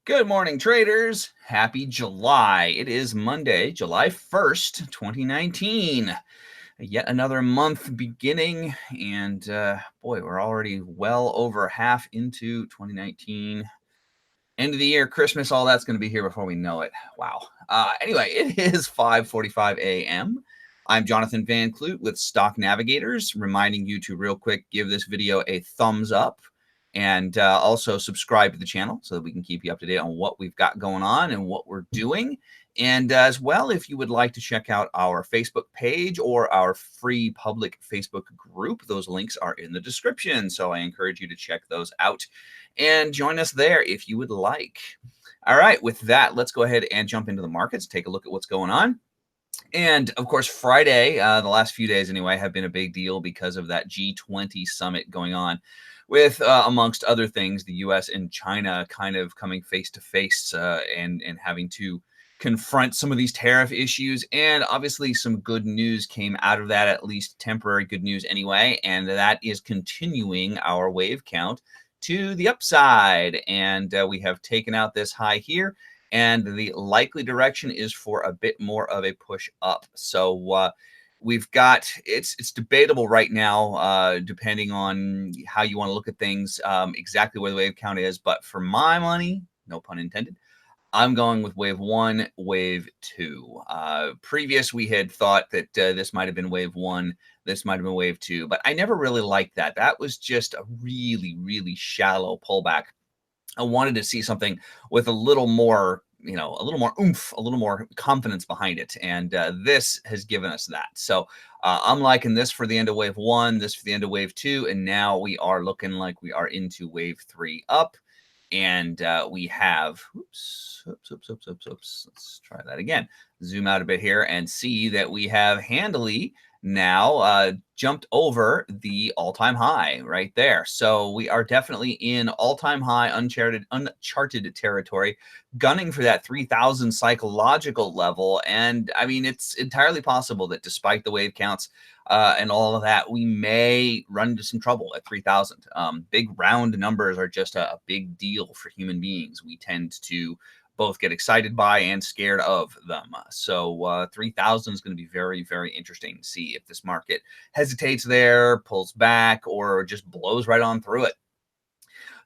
Good morning, traders. Happy July. It is Monday, July 1st, 2019. Yet another month beginning, and boy, we're already well over half into 2019. End of the year, Christmas, all that's going to be here before we know it. Wow. Anyway, it is 5:45 a.m. I'm Jonathan van Clute with Stock Navigators, reminding you to real quick give this video a thumbs up and also subscribe to the channel so that we can keep you up to date on what we've got going on and what we're doing. And as well, if you would like to check out our Facebook page or our free public Facebook group, those links are in the description. So I encourage you to check those out and join us there if you would like. All right, with that, let's go ahead and jump into the markets, take a look at what's going on. And of course, Friday, the last few days anyway, have been a big deal because of that G20 summit going on with, amongst other things, the US and China kind of coming face to face and having to confront some of these tariff issues. And obviously some good news came out of that, at least temporary good news anyway. And that is continuing our wave count to the upside. And we have taken out this high here, and the likely direction is for a bit more of a push up. So we've got, it's debatable right now, depending on how you want to look at things, exactly where the wave count is. But for my money, no pun intended, I'm going with wave one, wave two. Previous, we had thought that this might have been wave one, this might have been wave two, but I never really liked that. That was just a really, really shallow pullback. I wanted to see something with a little more, a little more oomph, a little more confidence behind it. And this has given us that. So I'm liking this for the end of wave one, this for the end of wave two. And now we are looking like we are into wave three up. And we have, oops, let's try that again. Zoom out a bit here and see that we have handily now jumped over the all-time high right there. So we are definitely in all-time high uncharted territory, gunning for that 3,000 psychological level. And I mean, it's entirely possible that despite the wave counts and all of that, we may run into some trouble at 3,000. Big round numbers are just a big deal for human beings. We tend to both get excited by and scared of them. So 3,000 is going to be very, very interesting to see if this market hesitates there, pulls back, or just blows right on through it.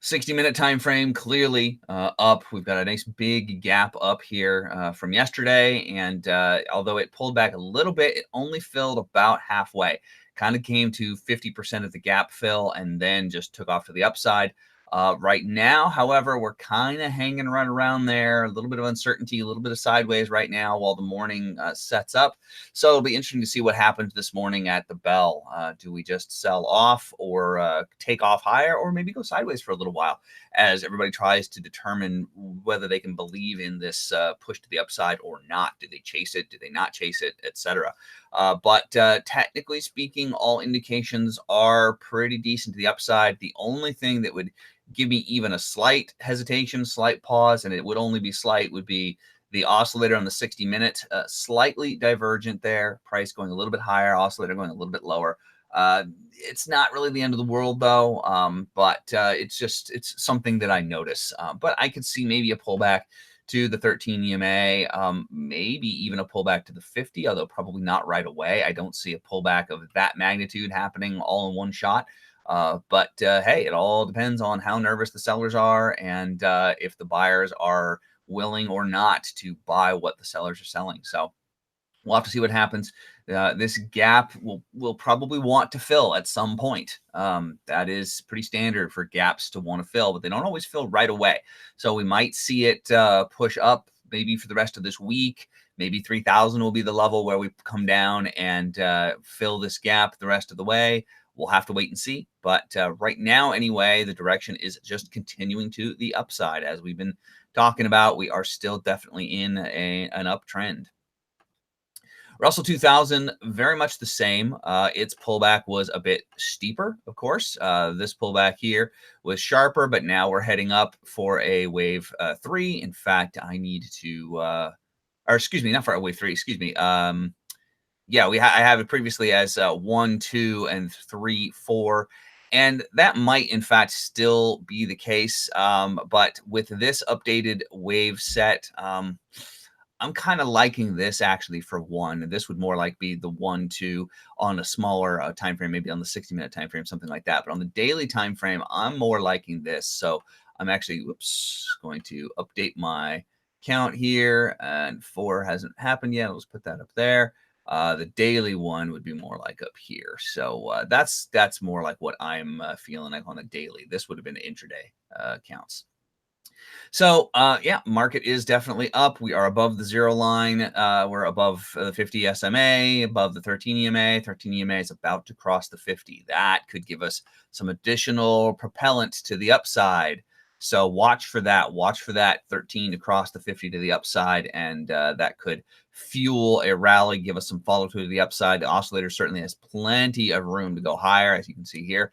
60-minute time frame, clearly up. We've got a nice big gap up here from yesterday. And although it pulled back a little bit, it only filled about halfway. Kind of came to 50% of the gap fill and then just took off to the upside. Right now, however, we're kind of hanging right around there. A little bit of uncertainty, a little bit of sideways right now while the morning sets up. So it'll be interesting to see what happens this morning at the bell. Do we just sell off or take off higher, or maybe go sideways for a little while as everybody tries to determine whether they can believe in this push to the upside or not? Do they chase it? Do they not chase it, etc.? But technically speaking, all indications are pretty decent to the upside. The only thing that would give me even a slight hesitation, slight pause, and it would only be slight, would be the oscillator on the 60-minute, slightly divergent there. Price going a little bit higher, oscillator going a little bit lower. It's not really the end of the world, though, but it's something that I notice. But I could see maybe a pullback to the 13 EMA, maybe even a pullback to the 50, although probably not right away. I don't see a pullback of that magnitude happening all in one shot. But hey, it all depends on how nervous the sellers are and if the buyers are willing or not to buy what the sellers are selling. So we'll have to see what happens. This gap will probably want to fill at some point. That is pretty standard for gaps to want to fill, but they don't always fill right away. So we might see it push up maybe for the rest of this week. Maybe 3,000 will be the level where we come down and fill this gap the rest of the way. We'll have to wait and see. But right now, anyway, the direction is just continuing to the upside. As we've been talking about, we are still definitely in an uptrend. Russell 2000, very much the same. Its pullback was a bit steeper, of course. This pullback here was sharper, but now we're heading up for a wave 3. In fact, I need to, or excuse me, not for a wave 3, excuse me. Yeah, I have it previously as 1, 2, and 3, 4. And that might, in fact, still be the case. But with this updated wave set, I'm kind of liking this actually for one. This would more like be the 1-2 on a smaller time frame, maybe on the 60-minute time frame, something like that. But on the daily time frame, I'm more liking this. So I'm actually, going to update my count here. And 4 hasn't happened yet. Let's put that up there. The daily one would be more like up here. So that's more like what I'm feeling like on the daily. This would have been intraday counts. So, yeah, market is definitely up. We are above the zero line. We're above the 50 SMA, above the 13 EMA. 13 EMA is about to cross the 50. That could give us some additional propellant to the upside. So watch for that. Watch for that 13 to cross the 50 to the upside, and that could fuel a rally, give us some follow through to the upside. The oscillator certainly has plenty of room to go higher, as you can see here.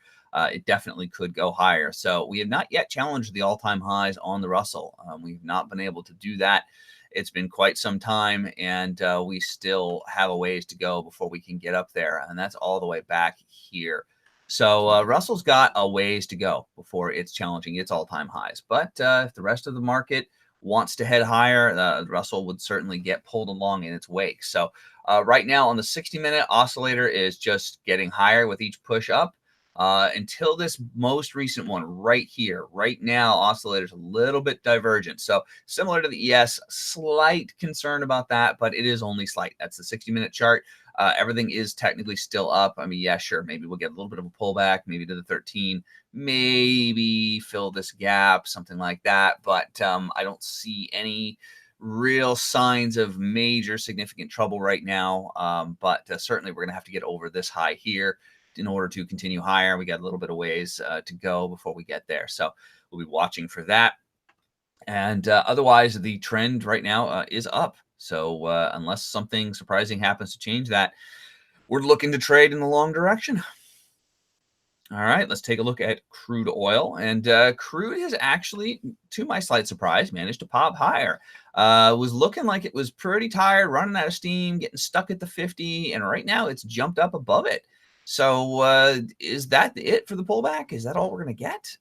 It definitely could go higher. So we have not yet challenged the all-time highs on the Russell. We've not been able to do that. It's been quite some time, and we still have a ways to go before we can get up there, and that's all the way back here. So Russell's got a ways to go before it's challenging its all-time highs. But if the rest of the market wants to head higher, Russell would certainly get pulled along in its wake. So right now on the 60-minute, oscillator is just getting higher with each push up. Until this most recent one right here. Right now, oscillator's a little bit divergent. So similar to the ES, slight concern about that, but it is only slight. That's the 60-minute chart. Everything is technically still up. I mean, yeah, sure, maybe we'll get a little bit of a pullback, maybe to the 13, maybe fill this gap, something like that. But I don't see any real signs of major significant trouble right now. But certainly we're going to have to get over this high here in order to continue higher. We got a little bit of ways to go before we get there. So we'll be watching for that. And otherwise, the trend right now is up. So unless something surprising happens to change that, we're looking to trade in the long direction. All right, let's take a look at crude oil. And crude has actually, to my slight surprise, managed to pop higher. Was looking like it was pretty tired, running out of steam, getting stuck at the 50. And right now it's jumped up above it. So is that it for the pullback? Is that all we're going to get?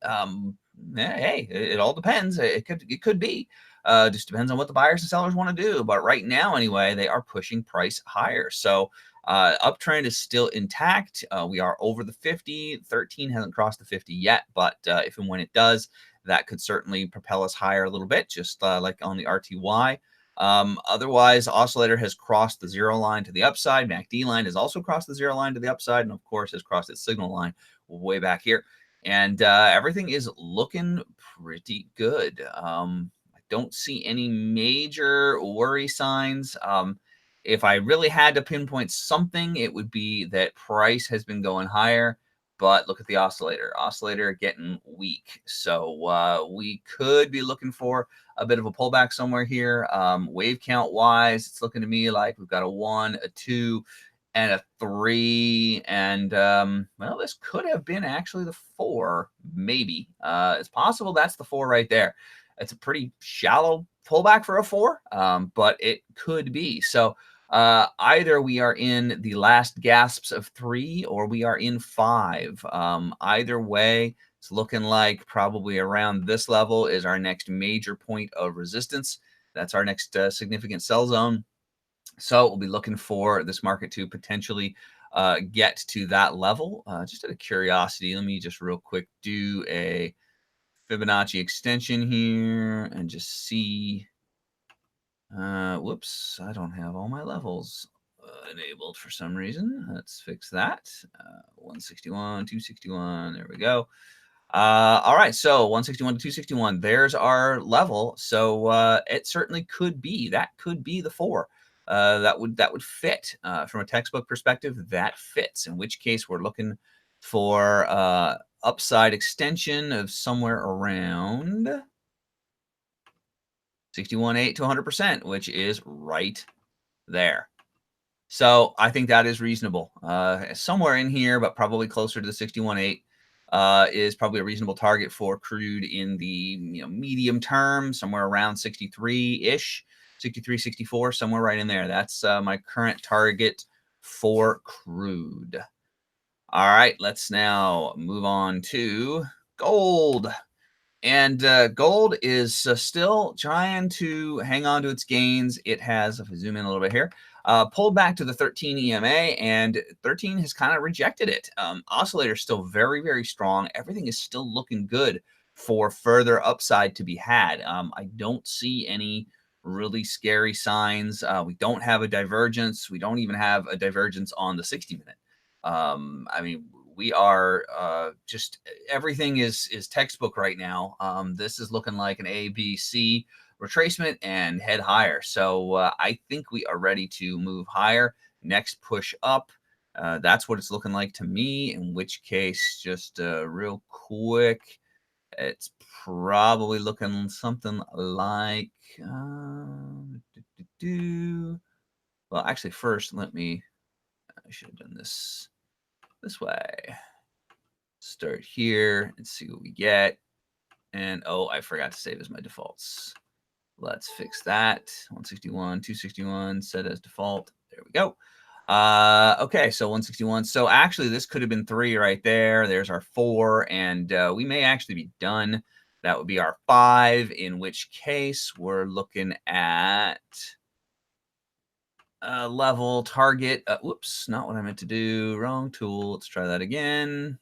Hey, it all depends. It could be. Just depends on what the buyers and sellers want to do. But right now, anyway, they are pushing price higher. So uptrend is still intact. We are over the 50. 13 hasn't crossed the 50 yet, but if and when it does, that could certainly propel us higher a little bit, just like on the RTY. Otherwise, oscillator has crossed the zero line to the upside. MACD line has also crossed the zero line to the upside, and of course has crossed its signal line way back here. And everything is looking pretty good. I don't see any major worry signs. If I really had to pinpoint something, it would be that price has been going higher. But look at the oscillator. Oscillator getting weak. So we could be looking for a bit of a pullback somewhere here. Wave count wise, it's looking to me like we've got a 1, a 2, and a 3. And well, this could have been actually the 4, maybe. It's possible that's the 4 right there. It's a pretty shallow pullback for a 4, but it could be. So either we are in the last gasps of 3 or we are in 5. Either way, it's looking like probably around this level is our next major point of resistance. That's our next significant sell zone. So we'll be looking for this market to potentially get to that level. Just out of curiosity, let me just real quick do a Fibonacci extension here and just see. Whoops, I don't have all my levels enabled for some reason. Let's fix that. 161, 261, there we go. All right, so 161 to 261, there's our level. So it certainly could be, that could be the 4. That would fit from a textbook perspective. That fits, in which case we're looking for upside extension of somewhere around 61.8 to 100%, which is right there. So I think that is reasonable. Somewhere in here, but probably closer to the 61.8 is probably a reasonable target for crude in the medium term, somewhere around 63-ish, 63, 64, somewhere right in there. That's my current target for crude. All right, let's now move on to gold. And gold is still trying to hang on to its gains. It has, if I zoom in a little bit here, pulled back to the 13 EMA, and 13 has kind of rejected it. Oscillator is still very, very strong. Everything is still looking good for further upside to be had. I don't see any really scary signs. We don't have a divergence. We don't even have a divergence on the 60-minute. I mean, we are just everything is textbook right now. This is looking like an A, B, C retracement and head higher. So I think we are ready to move higher. Next push up. That's what it's looking like to me. In which case, just real quick, it's probably looking something like. Well, actually, first let me. I should have done this way. Start here and see what we get. And oh, I forgot to save as my defaults. Let's fix that. 161, 261, set as default. There we go. Okay, so 161. So actually, this could have been 3 right there. There's our 4, and we may actually be done. That would be our 5, in which case we're looking at level target. Whoops, not what I meant to do. Wrong tool. Let's try that again.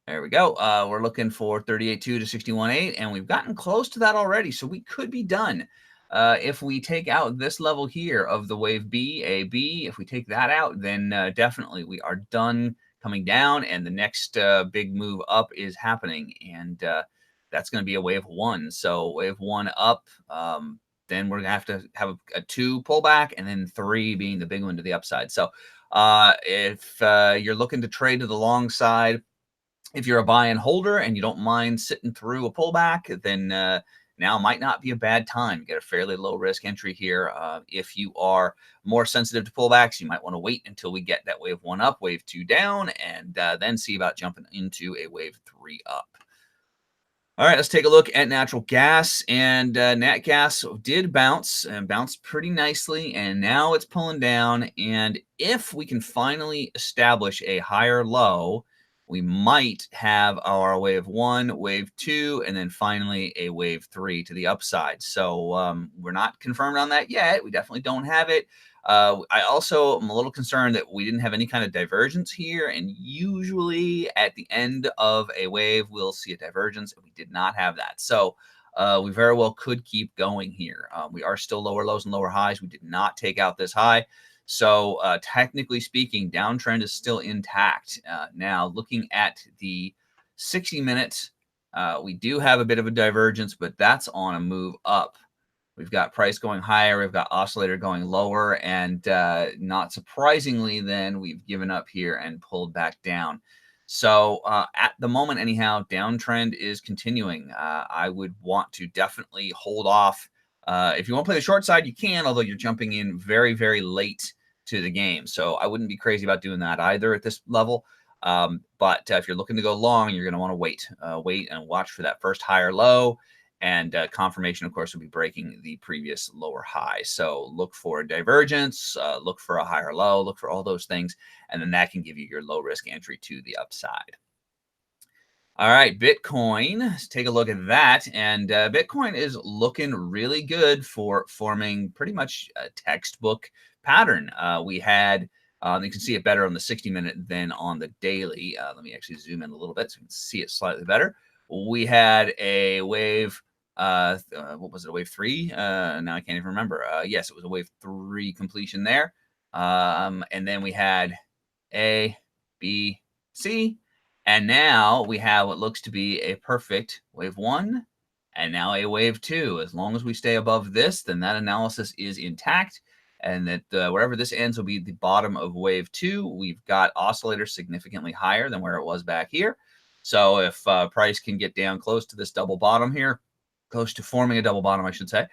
There we go. We're looking for 38.2 to 61.8, and we've gotten close to that already, so we could be done. If we take out this level here of the wave B, A, B, if we take that out, then definitely we are done coming down, and the next big move up is happening, and that's going to be a wave 1. So wave 1 up, then we're going to have a 2 pullback, and then 3 being the big one to the upside. So if you're looking to trade to the long side, if you're a buy and holder and you don't mind sitting through a pullback, then now might not be a bad time. You get a fairly low risk entry here. If you are more sensitive to pullbacks, you might want to wait until we get that wave 1 up, wave 2 down, and then see about jumping into a wave 3 up. All right, let's take a look at natural gas. And nat gas did bounce and bounced pretty nicely, and now it's pulling down. And if we can finally establish a higher low, we might have our wave 1, wave 2, and then finally a wave 3 to the upside. So we're not confirmed on that yet. We definitely don't have it. I also am a little concerned that we didn't have any kind of divergence here, and usually at the end of a wave, we'll see a divergence, and we did not have that. So we very well could keep going here. We are still lower lows and lower highs. We did not take out this high. So technically speaking, downtrend is still intact. Now, looking at the 60 minutes, we do have a bit of a divergence, but that's on a move up. We've got price going higher. We've got oscillator going lower. And not surprisingly, then we've given up here and pulled back down. So at the moment, anyhow, downtrend is continuing. I would want to definitely hold off. If you want to play the short side, you can, although you're jumping in very, very late to the game. So I wouldn't be crazy about doing that either at this level. But if you're looking to go long, you're going to want to wait and watch for that first higher low. And confirmation, of course, will be breaking the previous lower high. So look for a divergence, look for a higher low, look for all those things. And then that can give you your low risk entry to the upside. All right, Bitcoin. Let's take a look at that. And Bitcoin is looking really good for forming pretty much a textbook pattern. We had, you can see it better on the 60-minute than on the daily. Let me actually zoom in a little bit so you can see it slightly better. We had a wave, what was it, a wave 3? Now I can't even remember. Yes, it was a wave 3 completion there. And then we had A, B, C. And now we have what looks to be a perfect wave 1 and now a wave 2. As long as we stay above this, then that analysis is intact. And that wherever this ends will be the bottom of wave 2. We've got oscillators significantly higher than where it was back here. So if price can get down close to this double bottom here, close to forming a double bottom, I should say,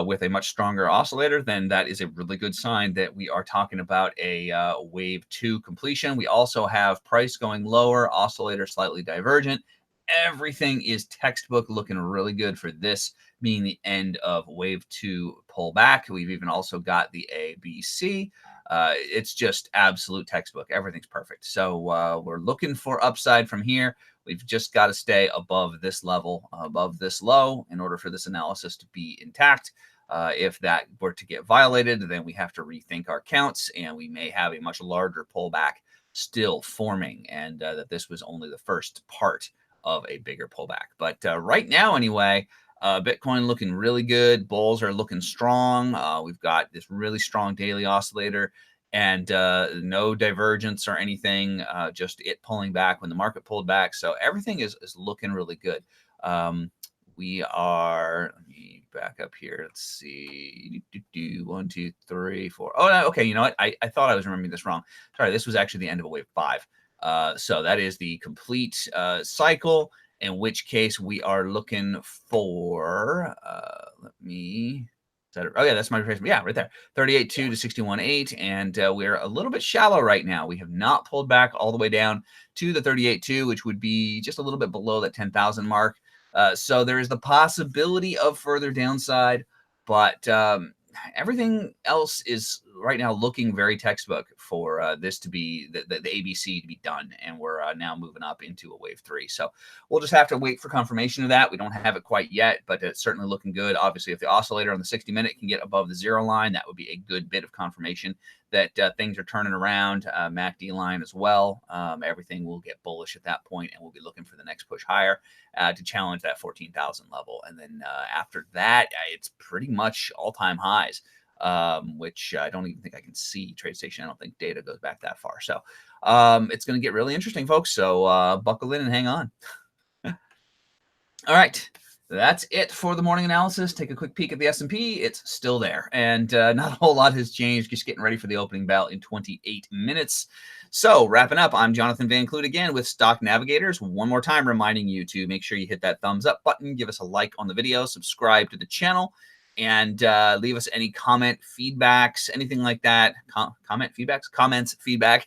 with a much stronger oscillator, then that is a really good sign that we are talking about a wave 2 completion. We also have price going lower, oscillator slightly divergent. Everything is textbook, looking really good for this being the end of wave 2 pullback. We've even also got the ABC It's just absolute textbook. Everything's perfect. So we're looking for upside from here. We've just got to stay above this level, above this low, in order for this analysis to be intact. If that were to get violated, then we have to rethink our counts, and we may have a much larger pullback still forming, and that this was only the first part of a bigger pullback. But right now, anyway, Bitcoin looking really good. Bulls are looking strong. We've got this really strong daily oscillator, and no divergence or anything, just it pulling back when the market pulled back. So everything is looking really good. We are, let me back up here. Let's see. 1, 2, 3, 4. Oh, no, okay. You know what? I thought I was remembering this wrong. Sorry, this was actually the end of a wave 5. So that is the complete cycle, in which case we are looking for, let me, oh yeah, that's my retracement. Yeah, right there, 38.2 to 61.8, and we're a little bit shallow right now. We have not pulled back all the way down to the 38.2, which would be just a little bit below that 10,000 mark. So there is the possibility of further downside, but everything else is right now looking very textbook for this to be the ABC to be done, and we're now moving up into a wave 3. So we'll just have to wait for confirmation of that. We don't have it quite yet, but it's certainly looking good. Obviously, if the oscillator on the 60-minute can get above the 0 line, that would be a good bit of confirmation that things are turning around. MACD line as well. Everything will get bullish at that point, and we'll be looking for the next push higher to challenge that 14,000 level. And then after that, it's pretty much all-time highs, which I don't even think I can see. TradeStation, I don't think data goes back that far. So it's going to get really interesting, folks. So buckle in and hang on. All right. That's it for the morning analysis. Take a quick peek at the S&P. It's still there, and not a whole lot has changed. Just getting ready for the opening bell in 28 minutes. So wrapping up, I'm Jonathan Van Clute again with Stock Navigators. One more time reminding you to make sure you hit that thumbs up button, give us a like on the video, subscribe to the channel, and leave us any comment, feedbacks, anything like that. Comments, feedback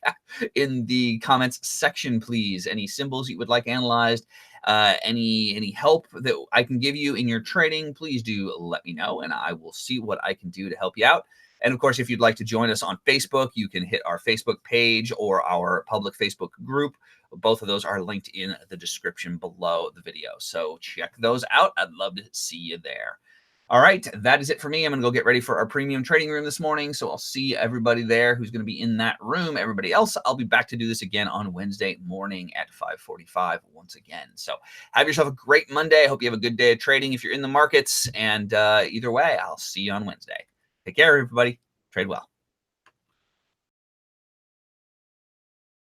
in the comments section, please. Any symbols you would like analyzed, any help that I can give you in your trading, please do let me know, and I will see what I can do to help you out. And of course, if you'd like to join us on Facebook, you can hit our Facebook page or our public Facebook group. Both of those are linked in the description below the video. So check those out. I'd love to see you there. All right, that is it for me. I'm going to go get ready for our premium trading room this morning. So I'll see everybody there who's going to be in that room. Everybody else, I'll be back to do this again on Wednesday morning at 5:45 once again. So have yourself a great Monday. I hope you have a good day of trading if you're in the markets. And either way, I'll see you on Wednesday. Take care, everybody. Trade well.